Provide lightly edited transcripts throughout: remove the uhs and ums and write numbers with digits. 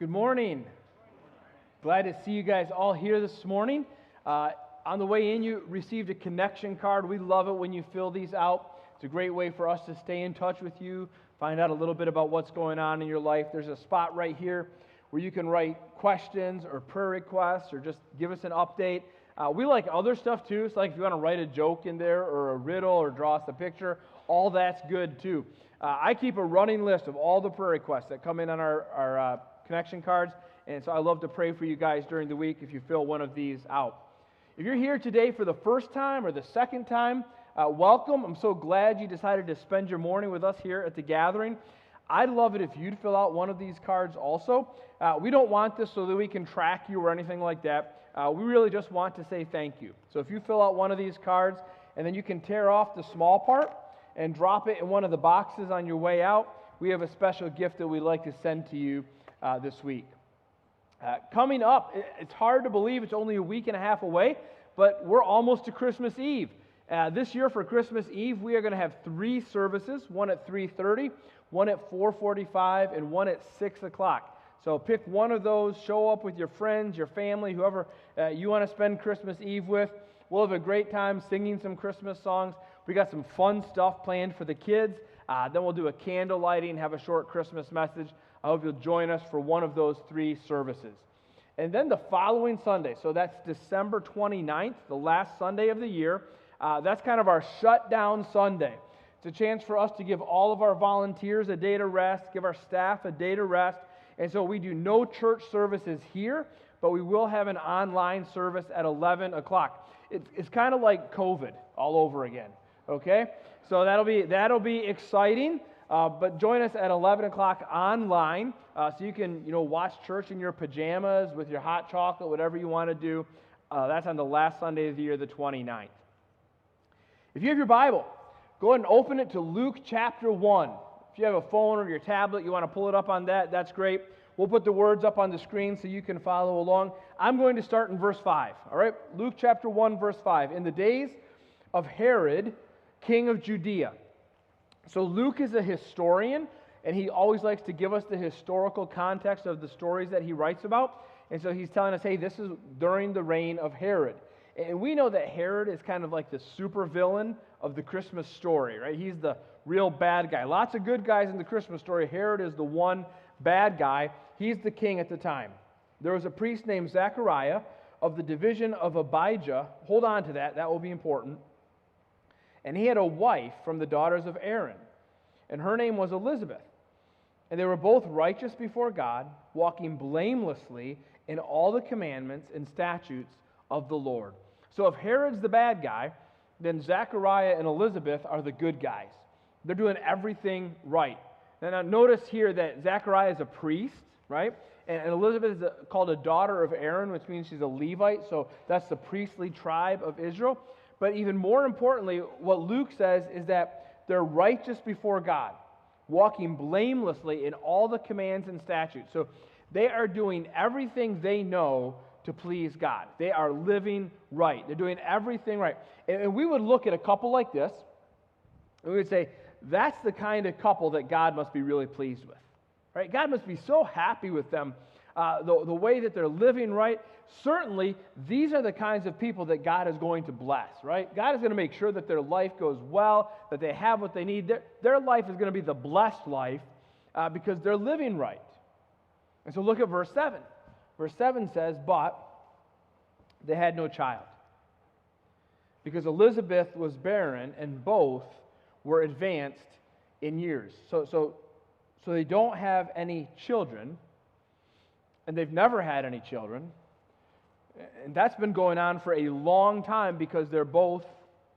Good morning. Glad to see you guys all here this morning. On the way in, you received a connection card. We love it when you fill these out. It's a great way for us to stay in touch with you, find out a little bit about what's going on in your life. There's a spot right here where you can write questions or prayer requests or just give us an update. We like other stuff too. So like if you want to write a joke in there or a riddle or draw us a picture, all that's good too. I keep a running list of all the prayer requests that come in on our connection cards, and so I love to pray for you guys during the week if you fill one of these out. If you're here today for the first time or the second time, welcome. I'm so glad you decided to spend your morning with us here at the gathering. I'd love it if you'd fill out one of these cards also. We don't want this so that we can track you or anything like that. We really just want to say thank you. So if you fill out one of these cards, and then you can tear off the small part and drop it in one of the boxes on your way out, we have a special gift that we'd like to send to you this week. Coming up, it's hard to believe it's only a week and a half away, but we're almost to Christmas Eve. This year for Christmas Eve, we are going to have 3 services, one at 3:30, one at 4:45, and one at 6 o'clock. So pick one of those, show up with your friends, your family, whoever you want to spend Christmas Eve with. We'll have a great time singing some Christmas songs. We got some fun stuff planned for the kids. Then we'll do a candle lighting, have a short Christmas message. I hope you'll join us for one of those 3 services. And then the following Sunday, so that's December 29th, the last Sunday of the year, that's kind of our shutdown Sunday. It's a chance for us to give all of our volunteers a day to rest, give our staff a day to rest. And so we do no church services here, but we will have an online service at 11 o'clock. It's kind of like COVID all over again, okay? So that'll be exciting. But join us at 11 o'clock online so you can watch church in your pajamas with your hot chocolate, whatever you want to do. That's on the last Sunday of the year, the 29th. If you have your Bible, go ahead and open it to Luke chapter 1. If you have a phone or your tablet, you want to pull it up on that, that's great. We'll put the words up on the screen so you can follow along. I'm going to start in verse 5. All right, Luke chapter 1, verse 5. In the days of Herod, king of Judea. So Luke is a historian, and he always likes to give us the historical context of the stories that he writes about. And so he's telling us, hey, this is during the reign of Herod. And we know that Herod is kind of like the supervillain of the Christmas story, right? He's the real bad guy. Lots of good guys in the Christmas story. Herod is the one bad guy. He's the king at the time. There was a priest named Zachariah of the division of Abijah. Hold on to that. That will be important. And he had a wife from the daughters of Aaron, and her name was Elizabeth. And they were both righteous before God, walking blamelessly in all the commandments and statutes of the Lord. So if Herod's the bad guy, then Zachariah and Elizabeth are the good guys. They're doing everything right. Now notice here that Zachariah is a priest, right? And Elizabeth is called a daughter of Aaron, which means she's a Levite, so that's the priestly tribe of Israel. But even more importantly, what Luke says is that they're righteous before God, walking blamelessly in all the commands and statutes. So they are doing everything they know to please God. They are living right. They're doing everything right. And we would look at a couple like this, and we would say, that's the kind of couple that God must be really pleased with. Right? God must be so happy with them, the way that they're living right. Certainly, these are the kinds of people that God is going to bless, right? God is going to make sure that their life goes well, that they have what they need. Their life is going to be the blessed life because they're living right. And so look at verse 7. Verse 7 says, but they had no child because Elizabeth was barren and both were advanced in years. So they don't have any children, and they've never had any children. And that's been going on for a long time because they're both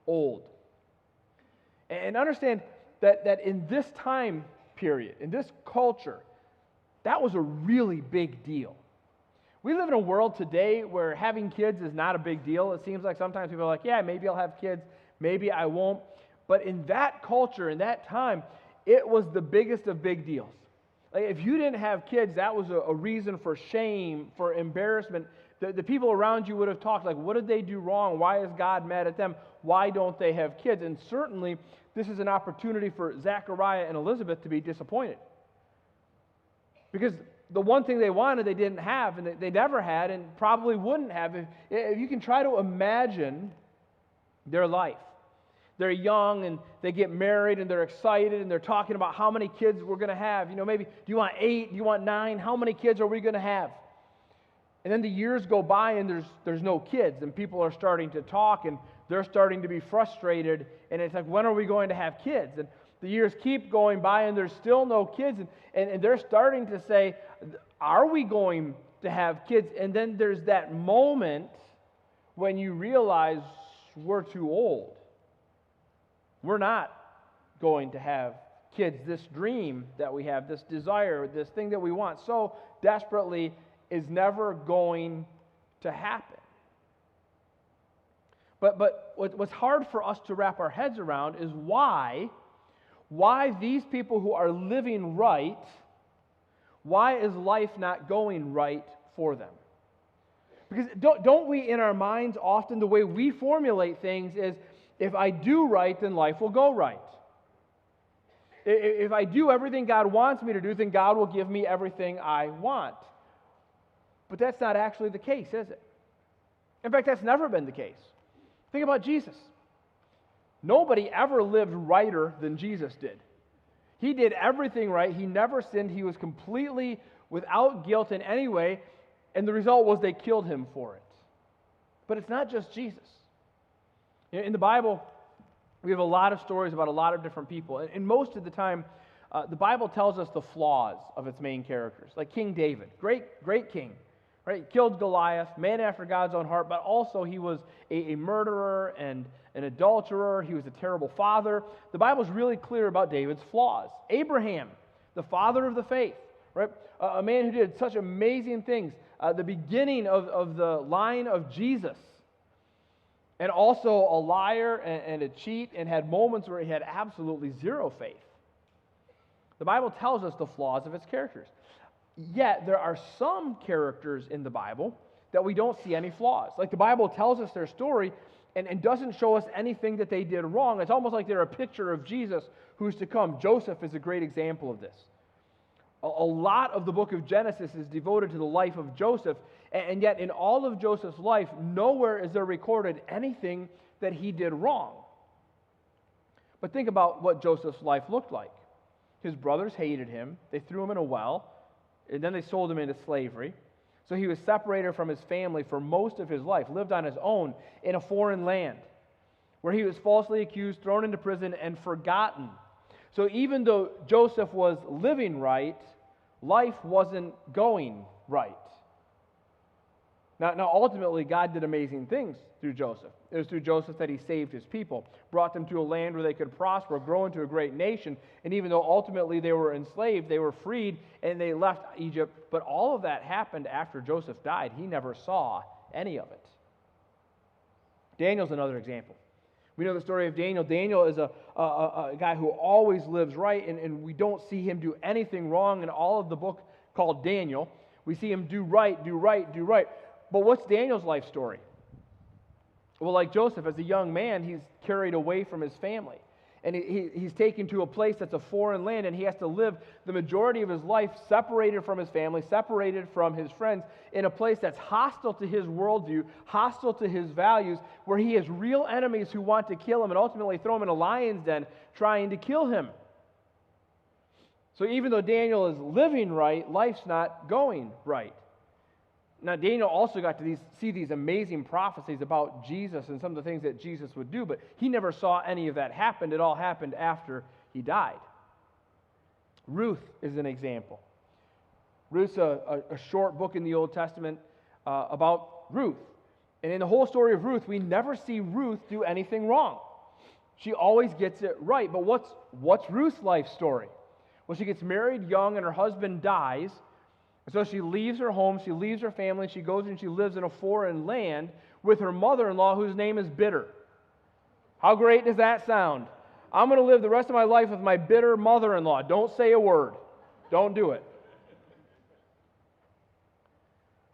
old. And understand that in this time period, in this culture, that was a really big deal. We live in a world today where having kids is not a big deal. It seems like sometimes people are like, yeah, maybe I'll have kids, maybe I won't. But in that culture, in that time, it was the biggest of big deals. Like if you didn't have kids, that was a reason for shame, for embarrassment. The people around you would have talked like, what did they do wrong? Why is God mad at them? Why don't they have kids? And certainly, this is an opportunity for Zachariah and Elizabeth to be disappointed. Because the one thing they wanted they didn't have, and they never had, and probably wouldn't have. If you can try to imagine their life. They're young, and they get married, and they're excited, and they're talking about how many kids we're going to have. Maybe, do you want 8? Do you want 9? How many kids are we going to have? And then the years go by, and there's no kids, and people are starting to talk, and they're starting to be frustrated, and it's like, when are we going to have kids? And the years keep going by, and there's still no kids, and they're starting to say, are we going to have kids? And then there's that moment when you realize we're too old. We're not going to have kids. This dream that we have, this desire, this thing that we want so desperately is never going to happen. But what's hard for us to wrap our heads around is why these people who are living right, why is life not going right for them? Because don't we in our minds often, the way we formulate things is, if I do right, then life will go right. If I do everything God wants me to do, then God will give me everything I want. But that's not actually the case, is it? In fact, that's never been the case. Think about Jesus. Nobody ever lived righter than Jesus did. He did everything right. He never sinned. He was completely without guilt in any way, and the result was they killed him for it. But it's not just Jesus. In the Bible, we have a lot of stories about a lot of different people. And most of the time, the Bible tells us the flaws of its main characters. Like King David, great king, right? Killed Goliath, man after God's own heart, but also he was a murderer and an adulterer. He was a terrible father. The Bible's really clear about David's flaws. Abraham, the father of the faith, right? A man who did such amazing things. The beginning of the line of Jesus. And also a liar and a cheat, and had moments where he had absolutely zero faith. The Bible tells us the flaws of its characters. Yet there are some characters in the Bible that we don't see any flaws. Like the Bible tells us their story and doesn't show us anything that they did wrong. It's almost like they're a picture of Jesus who's to come. Joseph is a great example of this. A lot of the book of Genesis is devoted to the life of Joseph, and yet in all of Joseph's life, nowhere is there recorded anything that he did wrong. But think about what Joseph's life looked like. His brothers hated him. They threw him in a well, and then they sold him into slavery. So he was separated from his family for most of his life, lived on his own in a foreign land, where he was falsely accused, thrown into prison, and forgotten. So even though Joseph was living right, life wasn't going right. Now, ultimately, God did amazing things through Joseph. It was through Joseph that he saved his people, brought them to a land where they could prosper, grow into a great nation. And even though ultimately they were enslaved, they were freed, and they left Egypt. But all of that happened after Joseph died. He never saw any of it. Daniel's another example. We know the story of Daniel. Daniel is a guy who always lives right, and we don't see him do anything wrong in all of the book called Daniel. We see him do right, do right, do right. But what's Daniel's life story? Well, like Joseph, as a young man, he's carried away from his family. And he's taken to a place that's a foreign land, and he has to live the majority of his life separated from his family, separated from his friends, in a place that's hostile to his worldview, hostile to his values, where he has real enemies who want to kill him and ultimately throw him in a lion's den trying to kill him. So even though Daniel is living right, life's not going right. Now, Daniel also got to see these amazing prophecies about Jesus and some of the things that Jesus would do, but he never saw any of that happen. It all happened after he died. Ruth is an example. Ruth's a short book in the Old Testament about Ruth. And in the whole story of Ruth, we never see Ruth do anything wrong. She always gets it right. But what's Ruth's life story? Well, she gets married young and her husband dies. And so she leaves her home, she leaves her family, she goes and she lives in a foreign land with her mother-in-law whose name is Bitter. How great does that sound? I'm going to live the rest of my life with my bitter mother-in-law. Don't say a word. Don't do it.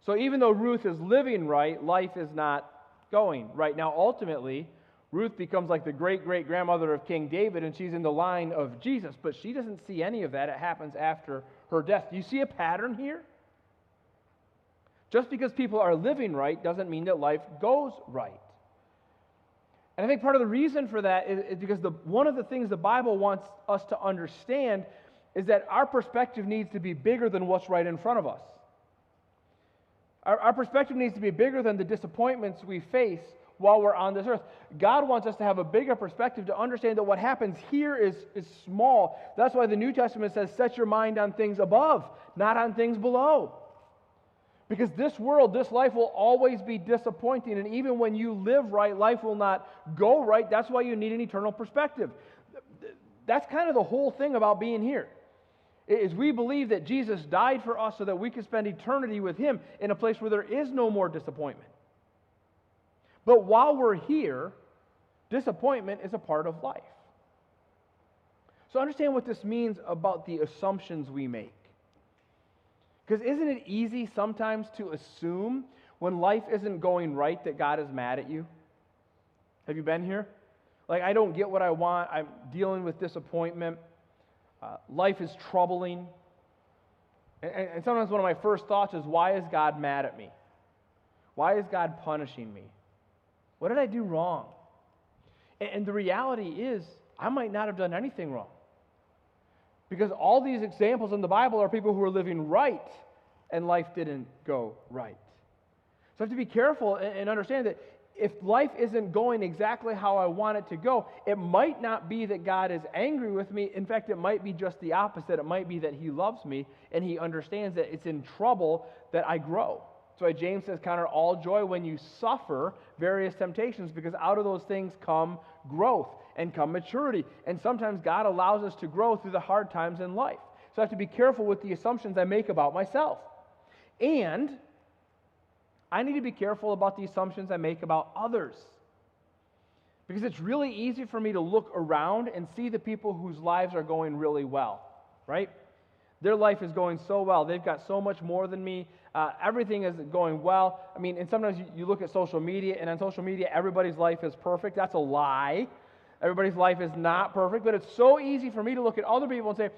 So even though Ruth is living right, life is not going right. Now, ultimately, Ruth becomes like the great-great-grandmother of King David, and she's in the line of Jesus, but she doesn't see any of that. It happens after her death. Do you see a pattern here? Just because people are living right doesn't mean that life goes right. And I think part of the reason for that is because one of the things the Bible wants us to understand is that our perspective needs to be bigger than what's right in front of us. Our perspective needs to be bigger than the disappointments we face while we're on this earth. God wants us to have a bigger perspective to understand that what happens here is small. That's why the New Testament says, set your mind on things above, not on things below. Because this world, this life will always be disappointing, and even when you live right, life will not go right. That's why you need an eternal perspective. That's kind of the whole thing about being here, is we believe that Jesus died for us so that we could spend eternity with Him in a place where there is no more disappointment. But while we're here, disappointment is a part of life. So understand what this means about the assumptions we make. Because isn't it easy sometimes to assume when life isn't going right that God is mad at you? Have you been here? Like, I don't get what I want. I'm dealing with disappointment. Life is troubling. And sometimes one of my first thoughts is, why is God mad at me? Why is God punishing me? What did I do wrong? And the reality is, I might not have done anything wrong. Because all these examples in the Bible are people who are living right, and life didn't go right. So I have to be careful and understand that if life isn't going exactly how I want it to go, it might not be that God is angry with me. In fact, it might be just the opposite. It might be that He loves me, and He understands that it's in trouble that I grow. That's why James says, count it all joy when you suffer various temptations, because out of those things come growth and come maturity. And sometimes God allows us to grow through the hard times in life. So I have to be careful with the assumptions I make about myself. And I need to be careful about the assumptions I make about others. Because it's really easy for me to look around and see the people whose lives are going really well, right? Their life is going so well. They've got so much more than me. Everything is going well. I mean, and sometimes you look at social media, and on social media, everybody's life is perfect. That's a lie. Everybody's life is not perfect. But it's so easy for me to look at other people and say,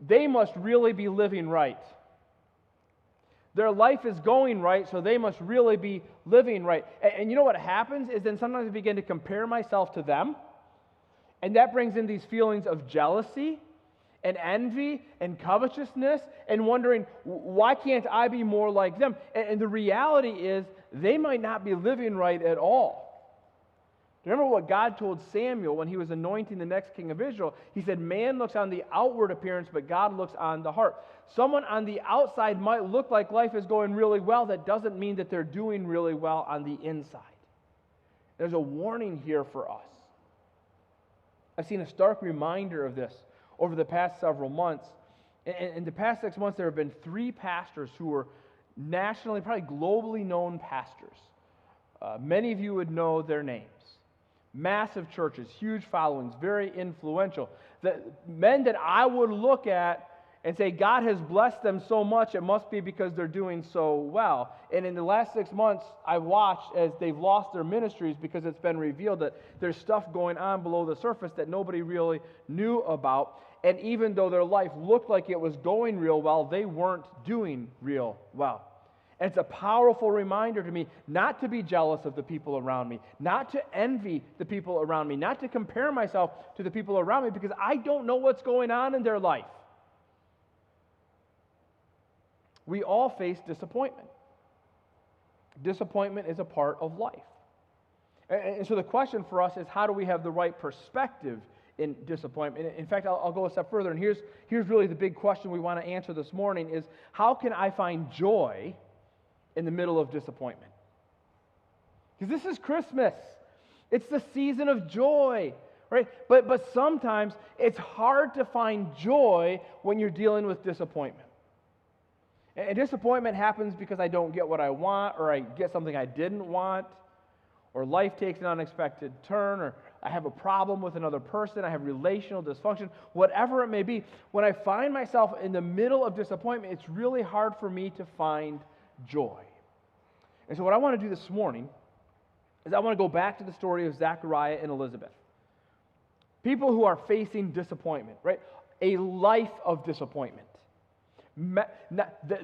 they must really be living right. Their life is going right, so they must really be living right. And you know what happens is then sometimes I begin to compare myself to them, and that brings in these feelings of jealousy and envy and covetousness and wondering, why can't I be more like them? And the reality is, they might not be living right at all. Remember what God told Samuel when He was anointing the next king of Israel? He said, man looks on the outward appearance, but God looks on the heart. Someone on the outside might look like life is going really well. That doesn't mean that they're doing really well on the inside. There's a warning here for us. I've seen a stark reminder of this over the past several months. In the past 6 months, there have been 3 pastors who were nationally, probably globally known pastors. Many of you would know their names. Massive churches, huge followings, very influential. The men that I would look at and say, God has blessed them so much, it must be because they're doing so well. And in the last 6 months, I've watched as they've lost their ministries because it's been revealed that there's stuff going on below the surface that nobody really knew about. And even though their life looked like it was going real well, they weren't doing real well. And it's a powerful reminder to me not to be jealous of the people around me, not to envy the people around me, not to compare myself to the people around me, because I don't know what's going on in their life. We all face disappointment. Disappointment is a part of life. And so the question for us is, how do we have the right perspective in disappointment? In fact, I'll go a step further, and here's really the big question we want to answer this morning is, how can I find joy in the middle of disappointment? Because this is Christmas. It's the season of joy, right? But sometimes it's hard to find joy when you're dealing with disappointment. And disappointment happens because I don't get what I want, or I get something I didn't want, or life takes an unexpected turn, or I have a problem with another person, I have relational dysfunction, whatever it may be. When I find myself in the middle of disappointment, it's really hard for me to find joy. And so what I want to do this morning is I want to go back to the story of Zachariah and Elizabeth. People who are facing disappointment, right? A life of disappointment.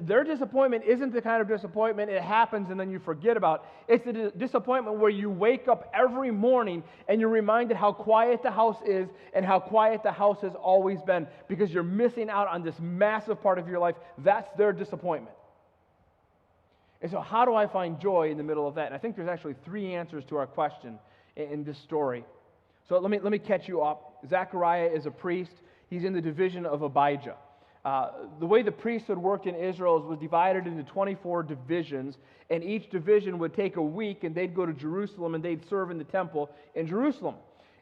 Their disappointment isn't the kind of disappointment it happens and then you forget about. It's the disappointment where you wake up every morning and you're reminded how quiet the house is and how quiet the house has always been because you're missing out on this massive part of your life. That's their disappointment. And so how do I find joy in the middle of that? And I think there's actually 3 answers to our question in this story. So let me catch you up. Zachariah is a priest. He's in the division of Abijah. The way the priesthood worked in Israel was divided into 24 divisions, and each division would take a week, and they'd go to Jerusalem, and they'd serve in the temple in Jerusalem.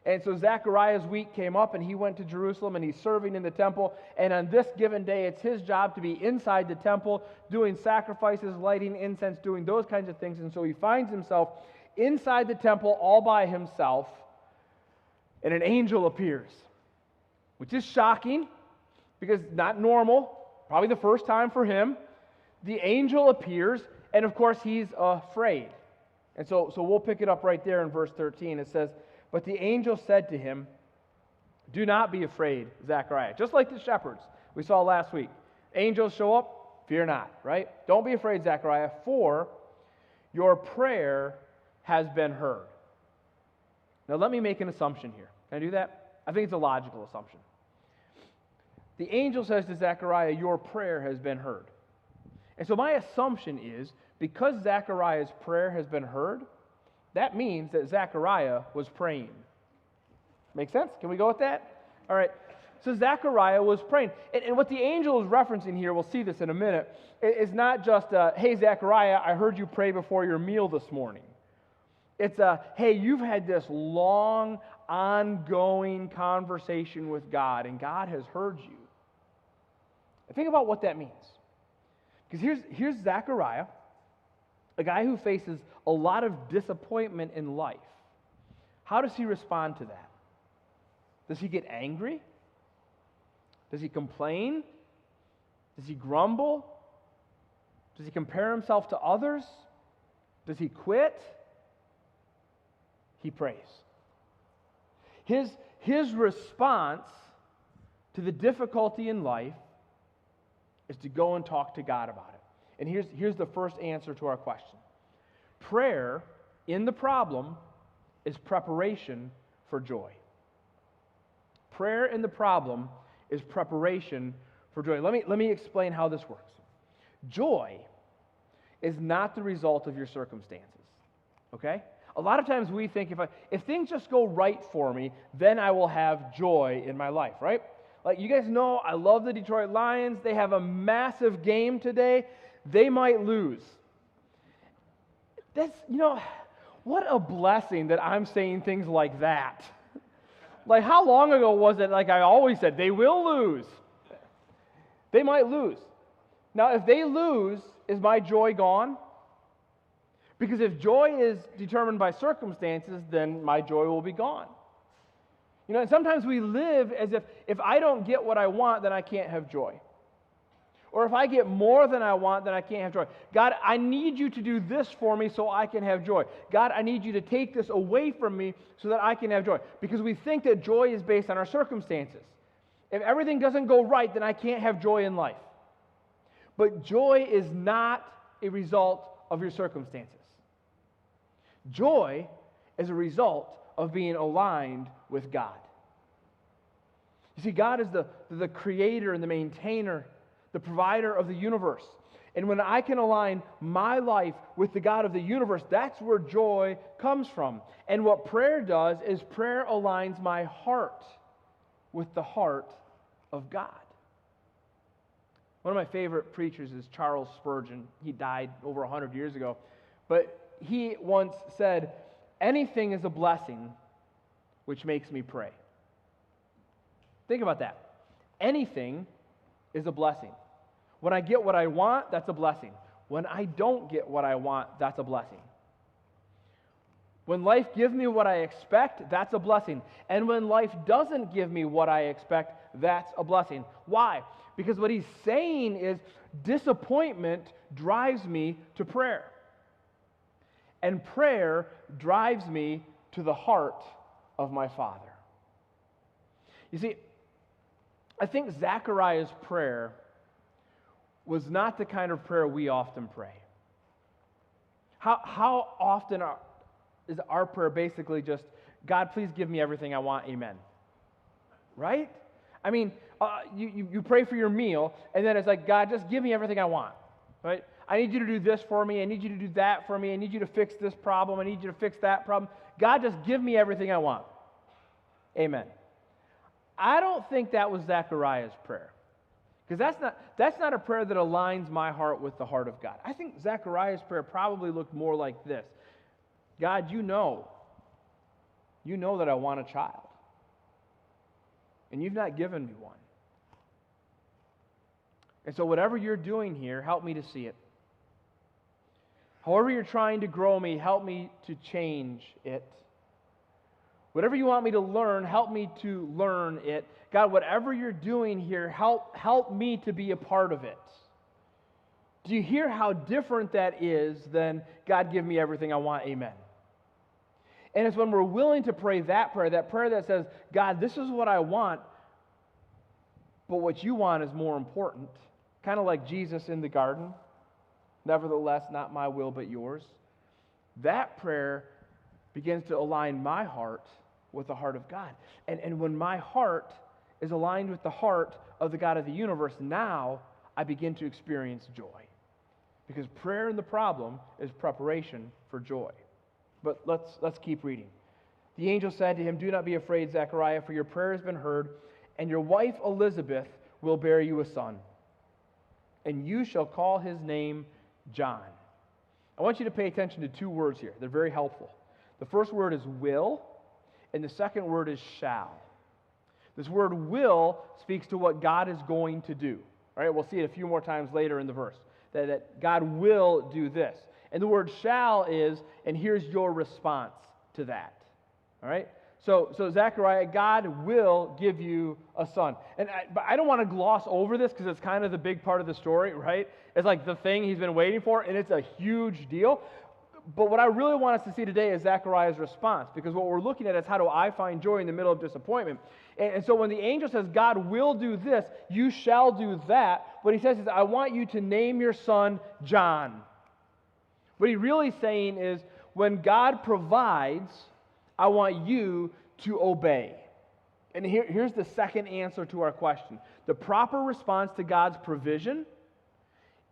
And so Zachariah's week came up, and he went to Jerusalem, and he's serving in the temple, and on this given day, it's his job to be inside the temple, doing sacrifices, lighting incense, doing those kinds of things, and so he finds himself inside the temple all by himself, and an angel appears, which is shocking, because not normal, probably the first time for him. The angel appears, and of course he's afraid. And so we'll pick it up right there in verse 13. It says, "But the angel said to him, 'Do not be afraid, Zachariah.'" Just like the shepherds we saw last week. Angels show up, fear not, right? "Don't be afraid, Zachariah, for your prayer has been heard." Now let me make an assumption here. Can I do that? I think it's a logical assumption. The angel says to Zechariah, "Your prayer has been heard." And so my assumption is, because Zechariah's prayer has been heard, that means that Zechariah was praying. Make sense? Can we go with that? All right. So Zechariah was praying. And what the angel is referencing here, we'll see this in a minute, is not just, "Hey, Zechariah, I heard you pray before your meal this morning." It's "Hey, you've had this long, ongoing conversation with God, and God has heard you." Think about what that means. Because here's Zechariah, a guy who faces a lot of disappointment in life. How does he respond to that? Does he get angry? Does he complain? Does he grumble? Does he compare himself to others? Does he quit? He prays. His response to the difficulty in life is to go and talk to God about it. And here's the first answer to our question. Prayer in the problem is preparation for joy. Prayer in the problem is preparation for joy. Let me explain how this works. Joy is not the result of your circumstances. Okay? A lot of times we think if things just go right for me, then I will have joy in my life, right? Like, you guys know, I love the Detroit Lions. They have a massive game today. They might lose. That's, what a blessing that I'm saying things like that. Like, how long ago was it, like I always said, they will lose. They might lose. Now, if they lose, is my joy gone? Because if joy is determined by circumstances, then my joy will be gone. And sometimes we live as if I don't get what I want, then I can't have joy. Or if I get more than I want, then I can't have joy. God, I need you to do this for me so I can have joy. God, I need you to take this away from me so that I can have joy. Because we think that joy is based on our circumstances. If everything doesn't go right, then I can't have joy in life. But joy is not a result of your circumstances. Joy is a result of being aligned with God. You see, God is the creator and the maintainer, the provider of the universe. And when I can align my life with the God of the universe, that's where joy comes from. And what prayer does is prayer aligns my heart with the heart of God. One of my favorite preachers is Charles Spurgeon. He died over 100 years ago. But he once said, "Anything is a blessing which makes me pray." Think about that. Anything is a blessing. When I get what I want, that's a blessing. When I don't get what I want, that's a blessing. When life gives me what I expect, that's a blessing. And when life doesn't give me what I expect, that's a blessing. Why? Because what he's saying is disappointment drives me to prayer. and prayer drives me to the heart of my Father. You see, I think Zachariah's prayer was not the kind of prayer we often pray. How often is our prayer basically just, God, please give me everything I want, amen? Right? I mean, you pray for your meal, and then it's like, God, just give me everything I want, right? I need you to do this for me. I need you to do that for me. I need you to fix this problem. I need you to fix that problem. God, just give me everything I want. Amen. I don't think that was Zachariah's prayer, because that's not a prayer that aligns my heart with the heart of God. I think Zachariah's prayer probably looked more like this. God, you know that I want a child, and you've not given me one. And so whatever you're doing here, help me to see it. However you're trying to grow me, help me to change it. Whatever you want me to learn, help me to learn it. God, whatever you're doing here, help me to be a part of it. Do you hear how different that is than, God, give me everything I want, amen? And it's when we're willing to pray that prayer that says, God, this is what I want, but what you want is more important. Kind of like Jesus in the garden. Nevertheless, not my will, but yours. That prayer begins to align my heart with the heart of God. And when my heart is aligned with the heart of the God of the universe, now I begin to experience joy. Because prayer in the problem is preparation for joy. But let's keep reading. The angel said to him, do not be afraid, Zechariah, for your prayer has been heard, and your wife Elizabeth will bear you a son, and you shall call his name John. I want you to pay attention to two words here. They're very helpful. The first word is will, and the second word is shall. This word will speaks to what God is going to do. All right, we'll see it a few more times later in the verse, that God will do this. And the word shall is, and here's your response to that. All right? So Zechariah, God will give you a son. But I don't want to gloss over this because it's kind of the big part of the story, right? It's like the thing he's been waiting for, and it's a huge deal. But what I really want us to see today is Zechariah's response, because what we're looking at is how do I find joy in the middle of disappointment. And so when the angel says, God will do this, you shall do that, what he says is, I want you to name your son John. What he's really saying is, when God provides, I want you to obey. And here's the second answer to our question. The proper response to God's provision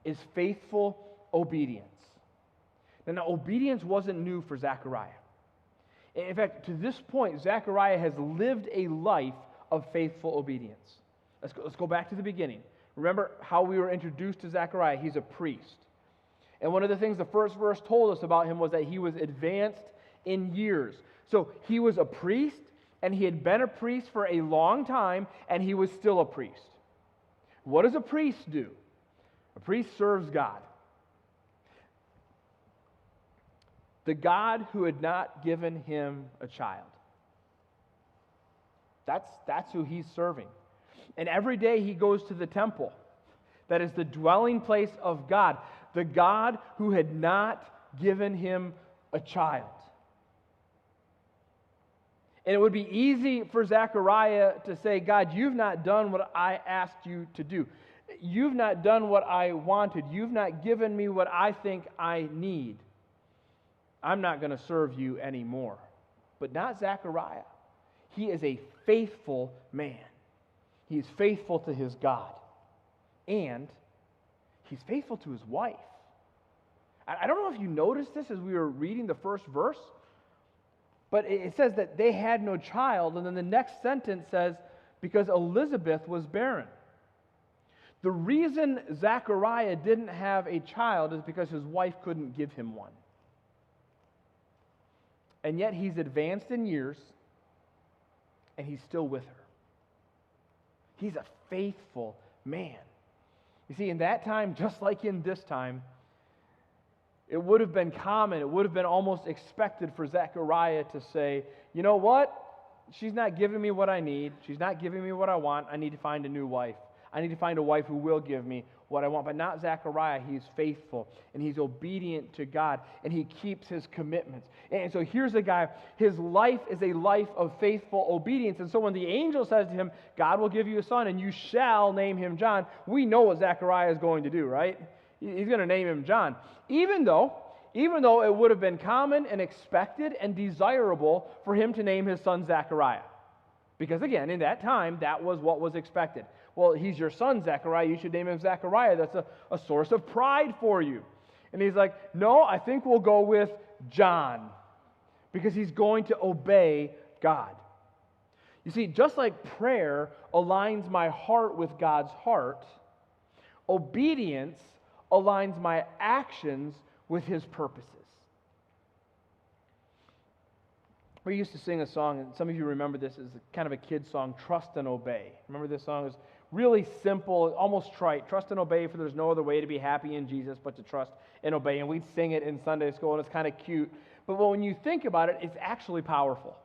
is faithful obedience. Now, obedience wasn't new for Zechariah. In fact, to this point, Zechariah has lived a life of faithful obedience. Let's go back to the beginning. Remember how we were introduced to Zechariah. He's a priest. And one of the things the first verse told us about him was that he was advanced in years. So he was a priest, and he had been a priest for a long time, and he was still a priest. What does a priest do? A priest serves God. The God who had not given him a child. That's who he's serving. And every day he goes to the temple. That is the dwelling place of God. The God who had not given him a child. And it would be easy for Zechariah to say, God, you've not done what I asked you to do. You've not done what I wanted. You've not given me what I think I need. I'm not going to serve you anymore. But not Zechariah. He is a faithful man. He is faithful to his God. And he's faithful to his wife. I don't know if you noticed this as we were reading the first verse, but it says that they had no child, and then the next sentence says, because Elizabeth was barren. The reason Zechariah didn't have a child is because his wife couldn't give him one. And yet he's advanced in years, and he's still with her. He's a faithful man. You see, in that time, just like in this time, it would have been common, it would have been almost expected for Zechariah to say, you know what? She's not giving me what I need. She's not giving me what I want. I need to find a new wife. I need to find a wife who will give me what I want. But not Zachariah. He's faithful, and he's obedient to God, and he keeps his commitments. And so here's a guy, his life is a life of faithful obedience. And so when the angel says to him, God will give you a son, and you shall name him John, we know what Zachariah is going to do, right? He's going to name him John. Even though it would have been common and expected and desirable for him to name his son Zachariah. Because again, in that time, that was what was expected. Well, he's your son, Zachariah. You should name him Zachariah. That's a source of pride for you. And he's like, no, I think we'll go with John. Because he's going to obey God. You see, just like prayer aligns my heart with God's heart, obedience aligns my actions with his purposes. We used to sing a song, and some of you remember this as kind of a kid's song, Trust and Obey. Remember this song? It was really simple, almost trite. Trust and obey, for there's no other way to be happy in Jesus but to trust and obey. And we'd sing it in Sunday school, and it's kind of cute. But when you think about it, it's actually powerful.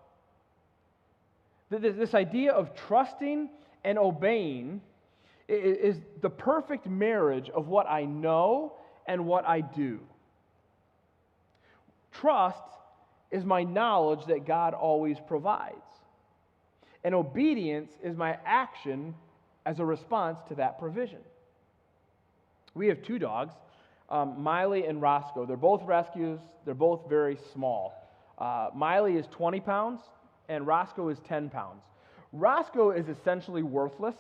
This idea of trusting and obeying is the perfect marriage of what I know and what I do. Trust is my knowledge that God always provides. And obedience is my action as a response to that provision. We have two dogs, Miley and Roscoe. They're both rescues. They're both very small. Miley is 20 pounds, and Roscoe is 10 pounds. Roscoe is essentially worthless.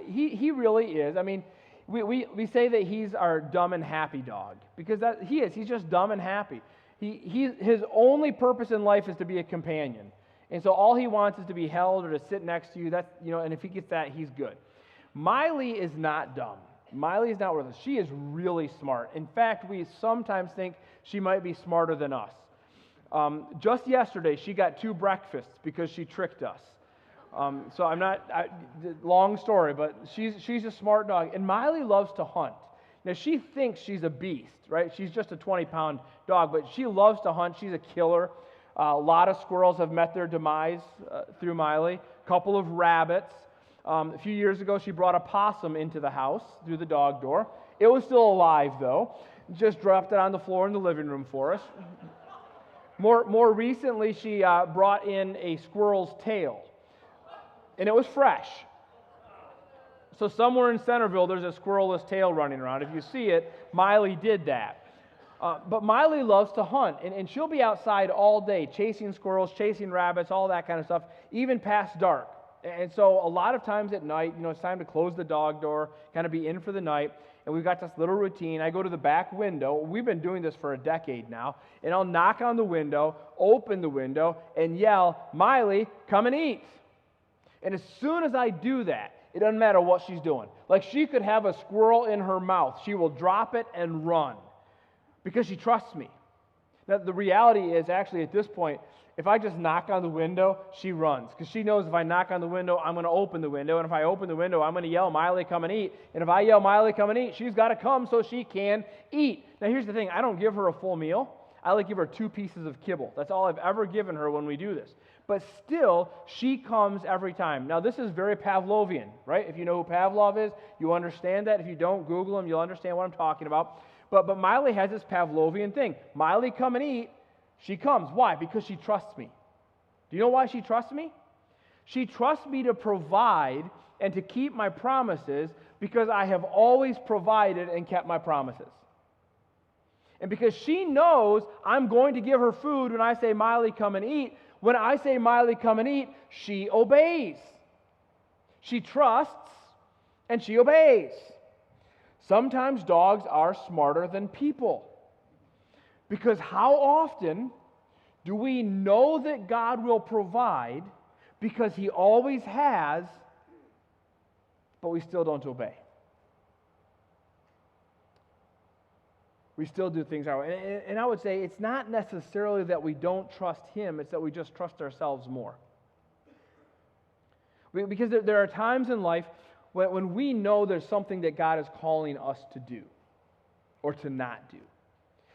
He really is. I mean, we say that he's our dumb and happy dog, because he is. He's just dumb and happy. His only purpose in life is to be a companion. And so all he wants is to be held or to sit next to you. And if he gets that, he's good. Miley is not dumb. Miley is not worthless. She is really smart. In fact, we sometimes think she might be smarter than us. Just yesterday, she got 2 breakfasts because she tricked us. So long story, but she's a smart dog. And Miley loves to hunt. Now, she thinks she's a beast, right? She's just a 20-pound dog, but she loves to hunt. She's a killer. A lot of squirrels have met their demise through Miley. A couple of rabbits. A few years ago, she brought a possum into the house through the dog door. It was still alive, though. Just dropped it on the floor in the living room for us. More recently, she brought in a squirrel's tail. And it was fresh. So somewhere in Centerville, there's a squirrelless tail running around. If you see it, Miley did that. But Miley loves to hunt, and she'll be outside all day, chasing squirrels, chasing rabbits, all that kind of stuff, even past dark. And so a lot of times at night, it's time to close the dog door, kind of be in for the night, and we've got this little routine. I go to the back window. We've been doing this for a decade now, and I'll knock on the window, open the window, and yell, Miley, come and eat. And as soon as I do that, it doesn't matter what she's doing. Like, she could have a squirrel in her mouth. She will drop it and run because she trusts me. Now, the reality is, actually, at this point, if I just knock on the window, she runs. Because she knows if I knock on the window, I'm going to open the window. And if I open the window, I'm going to yell, Miley, come and eat. And if I yell, Miley, come and eat, she's got to come so she can eat. Now, here's the thing. I don't give her a full meal. I like give her 2 pieces of kibble. That's all I've ever given her when we do this. But still, she comes every time. Now, this is very Pavlovian, right? If you know who Pavlov is, you understand that. If you don't, Google him, you'll understand what I'm talking about. But Miley has this Pavlovian thing. Miley, come and eat. She comes. Why? Because she trusts me. Do you know why she trusts me? She trusts me to provide and to keep my promises because I have always provided and kept my promises. And because she knows I'm going to give her food when I say, Miley, come and eat, when I say, Miley, come and eat, she obeys. She trusts and she obeys. Sometimes dogs are smarter than people. Because how often do we know that God will provide because He always has, but we still don't obey? We still do things our way. And I would say it's not necessarily that we don't trust Him, it's that we just trust ourselves more. Because there are times in life when we know there's something that God is calling us to do or to not do.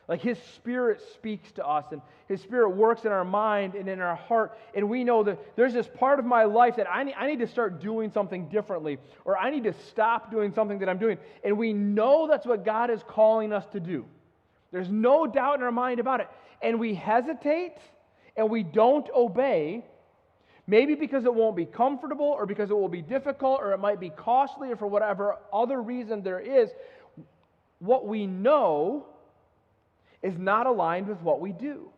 Like His Spirit speaks to us, and His Spirit works in our mind and in our heart, and we know that there's this part of my life that I need to start doing something differently, or I need to stop doing something that I'm doing. And we know that's what God is calling us to do. There's no doubt in our mind about it. And we hesitate, and we don't obey, maybe because it won't be comfortable, or because it will be difficult, or it might be costly, or for whatever other reason there is. What we know is not aligned with what we do.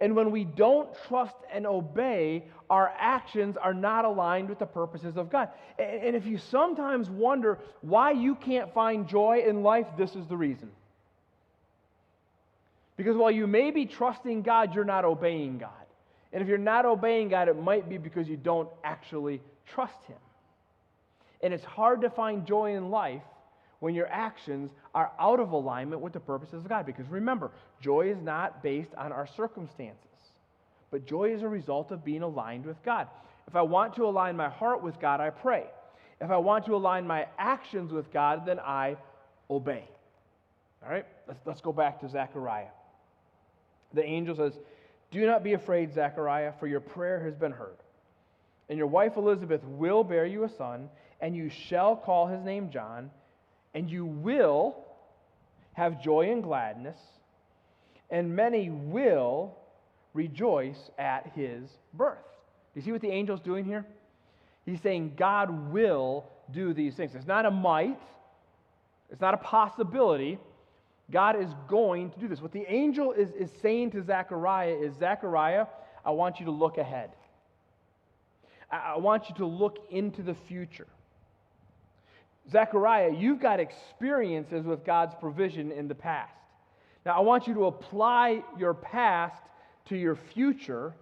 And when we don't trust and obey, our actions are not aligned with the purposes of God. And if you sometimes wonder why you can't find joy in life, this is the reason. Because while you may be trusting God, you're not obeying God. And if you're not obeying God, it might be because you don't actually trust Him. And it's hard to find joy in life when your actions are out of alignment with the purposes of God. Because remember, joy is not based on our circumstances, but joy is a result of being aligned with God. If I want to align my heart with God, I pray. If I want to align my actions with God, then I obey. All right, let's go back to Zachariah. The angel says, "Do not be afraid, Zachariah, for your prayer has been heard. And your wife Elizabeth will bear you a son, and you shall call his name John. And you will have joy and gladness, and many will rejoice at his birth." Do you see what the angel's doing here? He's saying God will do these things. It's not a might. It's not a possibility. God is going to do this. What the angel is saying to Zechariah is, Zechariah, I want you to look ahead. I want you to look into the future. Zechariah, you've got experiences with God's provision in the past. Now, I want you to apply your past to your future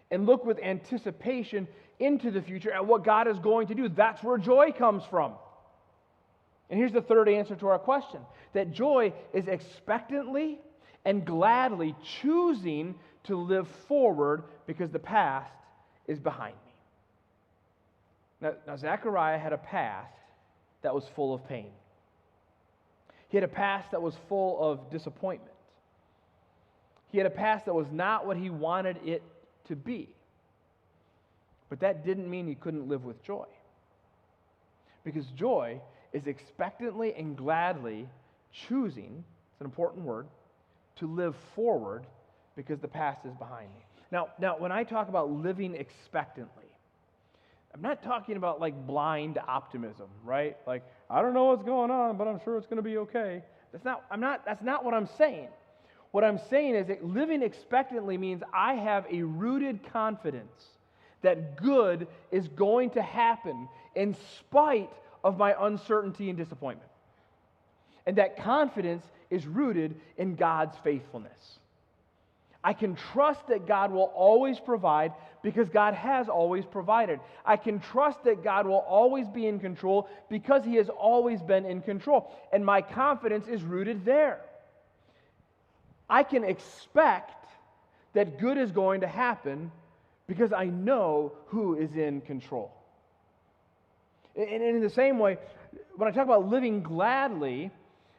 and look with anticipation into the future at what God is going to do. That's where joy comes from. And here's the third answer to our question, that joy is expectantly and gladly choosing to live forward because the past is behind me. Now Zechariah had a past that was full of pain. He had a past that was full of disappointment. He had a past that was not what he wanted it to be. But that didn't mean he couldn't live with joy. Because joy is expectantly and gladly choosing, it's an important word, to live forward because the past is behind me. Now, when I talk about living expectantly, I'm not talking about like blind optimism, right? Like, I don't know what's going on, but I'm sure it's going to be okay. That's not what I'm saying. What I'm saying is that living expectantly means I have a rooted confidence that good is going to happen in spite of my uncertainty and disappointment. And that confidence is rooted in God's faithfulness. I can trust that God will always provide because God has always provided. I can trust that God will always be in control because He has always been in control. And my confidence is rooted there. I can expect that good is going to happen because I know who is in control. And in the same way, when I talk about living gladly,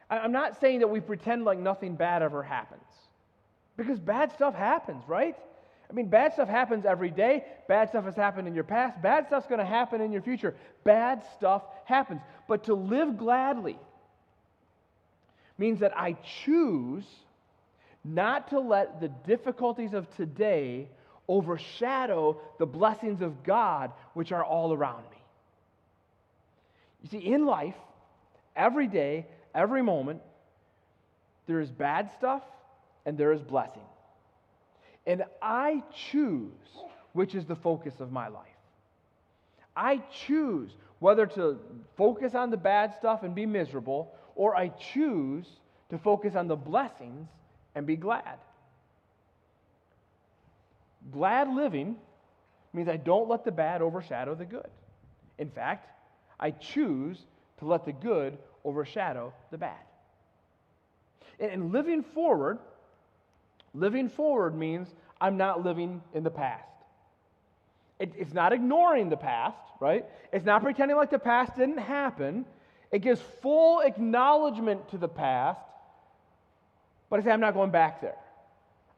I'm not saying that we pretend like nothing bad ever happens. Because bad stuff happens, right? I mean, bad stuff happens every day. Bad stuff has happened in your past. Bad stuff's going to happen in your future. Bad stuff happens. But to live gladly means that I choose not to let the difficulties of today overshadow the blessings of God, which are all around me. You see, in life, every day, every moment, there is bad stuff and there is blessing. And I choose which is the focus of my life. I choose whether to focus on the bad stuff and be miserable, or I choose to focus on the blessings and be glad. Glad living means I don't let the bad overshadow the good. In fact, I choose to let the good overshadow the bad. And living forward means I'm not living in the past. It's not ignoring the past, right? It's not pretending like the past didn't happen. It gives full acknowledgement to the past, But I say, I'm not going back there.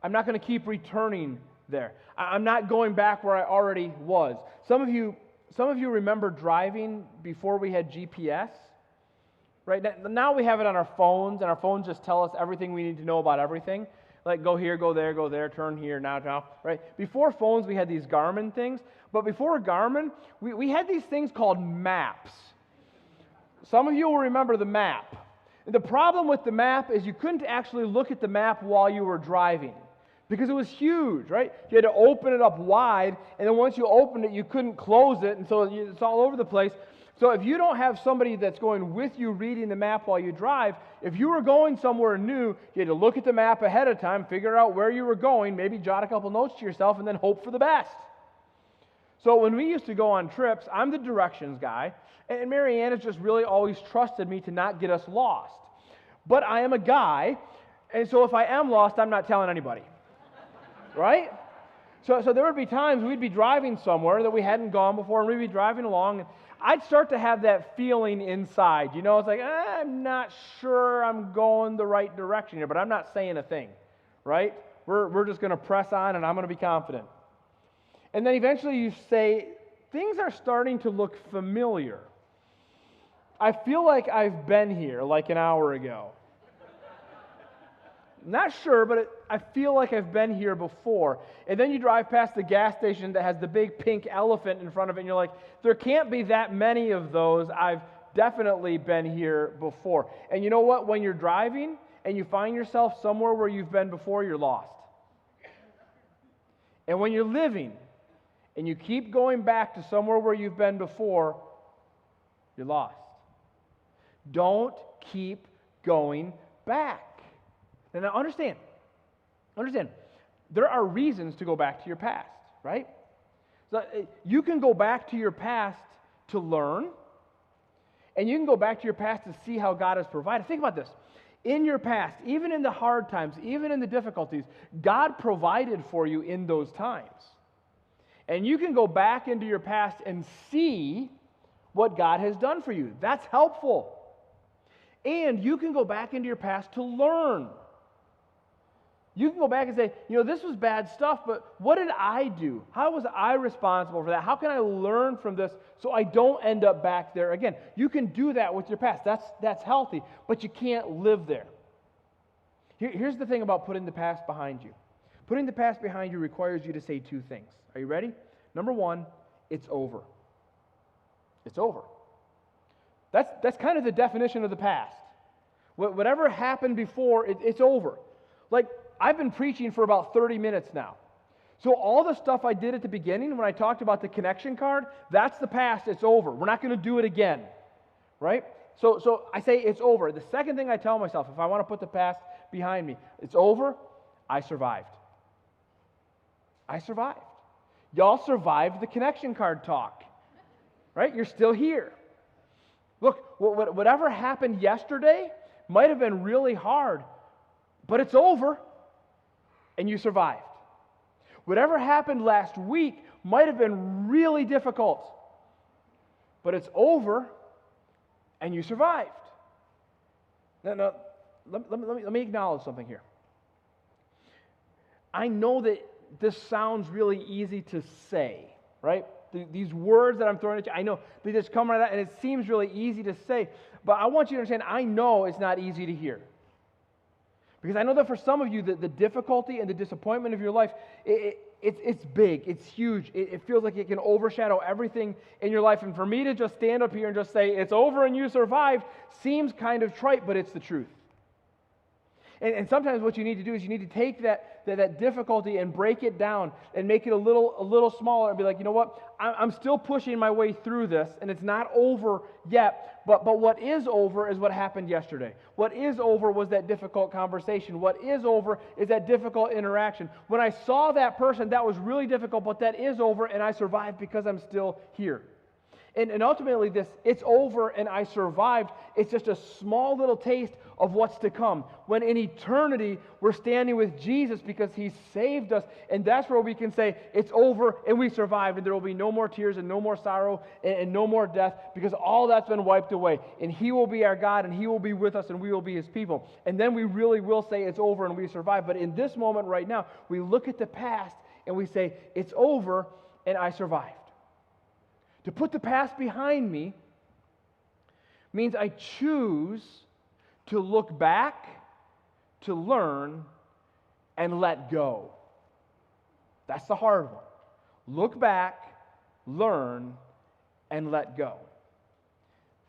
I'm not going to keep returning there. I'm not going back where I already was. Some of you remember driving before we had GPS, right? Now we have it on our phones, and our phones just tell us everything we need to know about everything. Like go here, go there, turn here, now, right? Before phones, we had these Garmin things. But before Garmin, we had these things called maps. Some of you will remember the map. And the problem with the map is you couldn't actually look at the map while you were driving because it was huge, right? You had to open it up wide, and then once you opened it, you couldn't close it, and so it's all over the place. So if you don't have somebody that's going with you reading the map while you drive, if you were going somewhere new, you had to look at the map ahead of time, figure out where you were going, maybe jot a couple notes to yourself, and then hope for the best. So when we used to go on trips, I'm the directions guy, and Mary Ann has just really always trusted me to not get us lost. But I am a guy, and so if I am lost, I'm not telling anybody. Right? So there would be times we'd be driving somewhere that we hadn't gone before, and we'd be driving along, and I'd start to have that feeling inside. You know, it's like, I'm not sure I'm going the right direction here, but I'm not saying a thing. Right? We're just going to press on, and I'm going to be confident. And then eventually you say, things are starting to look familiar. I feel like I've been here like an hour ago. Not sure, but I feel like I've been here before. And then you drive past the gas station that has the big pink elephant in front of it, and you're like, there can't be that many of those. I've definitely been here before. And you know what? When you're driving and you find yourself somewhere where you've been before, you're lost. And when you're living and you keep going back to somewhere where you've been before, you're lost. Don't keep going back. Now understand, there are reasons to go back to your past, right? So you can go back to your past to learn, and you can go back to your past to see how God has provided. Think about this. In your past, even in the hard times, even in the difficulties, God provided for you in those times. And you can go back into your past and see what God has done for you. That's helpful. And you can go back into your past to learn. You can go back and say, this was bad stuff, but what did I do? How was I responsible for that? How can I learn from this so I don't end up back there again? You can do that with your past. That's healthy, but you can't live there. Here's the thing about putting the past behind you. Putting the past behind you requires you to say two things. Are you ready? Number one, it's over. It's over. That's kind of the definition of the past. Whatever happened before, it's over. Like, I've been preaching for about 30 minutes now. So all the stuff I did at the beginning when I talked about the connection card, that's the past, it's over. We're not going to do it again, right? So I say it's over. The second thing I tell myself, if I want to put the past behind me, it's over, I survived. I survived. Y'all survived the connection card talk, right? You're still here. Look, whatever happened yesterday might have been really hard, but it's over, and you survived. Whatever happened last week might have been really difficult, but it's over, and you survived. Now let me acknowledge something here. I know that this sounds really easy to say, right? These words that I'm throwing at you, I know they just come out of that, and it seems really easy to say, but I want you to understand, I know it's not easy to hear. Because I know that for some of you, the difficulty and the disappointment of your life, it's big, it's huge. It feels like it can overshadow everything in your life. And for me to just stand up here and just say, it's over and you survived, seems kind of trite, but it's the truth. And sometimes what you need to do is you need to take that difficulty and break it down and make it a little smaller and be like, you know what, I'm still pushing my way through this, and it's not over yet, but what is over is what happened yesterday. What is over was that difficult conversation. What is over is that difficult interaction. When I saw that person, that was really difficult, but that is over, and I survived because I'm still here. And ultimately this, it's over and I survived, it's just a small little taste of what's to come. When in eternity, we're standing with Jesus because He saved us, and that's where we can say, it's over and we survived, and there will be no more tears and no more sorrow and no more death, because all that's been wiped away. And He will be our God, and He will be with us, and we will be His people. And then we really will say it's over and we survived. But in this moment right now, we look at the past and we say, it's over and I survived. To put the past behind me means I choose to look back, to learn, and let go. That's the hard one. Look back, learn, and let go.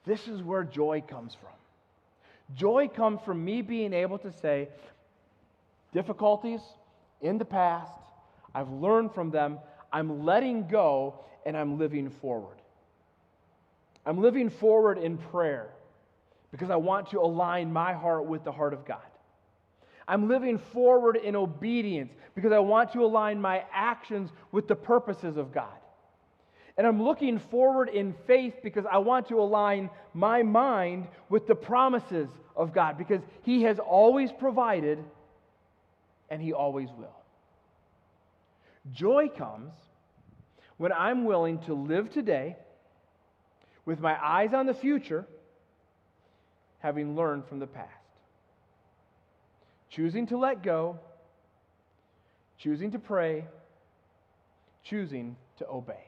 This is where joy comes from. Joy comes from me being able to say, difficulties in the past, I've learned from them, I'm letting go, and I'm living forward. I'm living forward in prayer because I want to align my heart with the heart of God. I'm living forward in obedience because I want to align my actions with the purposes of God. And I'm looking forward in faith because I want to align my mind with the promises of God, because He has always provided and He always will. Joy comes when I'm willing to live today with my eyes on the future, having learned from the past. Choosing to let go, choosing to pray, choosing to obey.